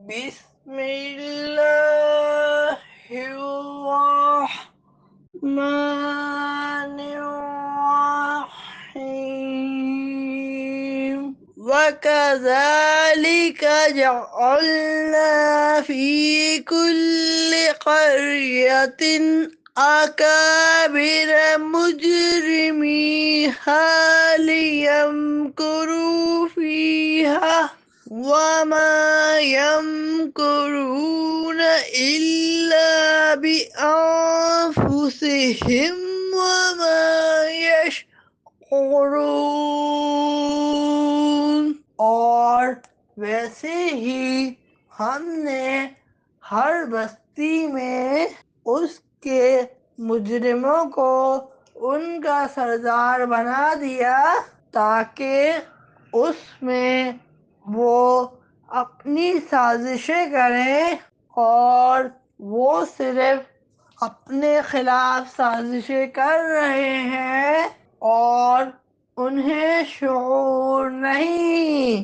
بسم الله الرحمن الرحيم وكذلك جعلنا في كل قرية أكابر مجرميها ليمكروا فيها وما يمكرون إلا بأنفسهم وما يشعرون۔ اور ویسے ہی ہم نے ہر بستی میں اس کے مجرموں کو ان کا سردار بنا دیا تاکہ اس میں وہ اپنی سازشیں کریں، اور وہ صرف اپنے خلاف سازشیں کر رہے ہیں اور انہیں شعور نہیں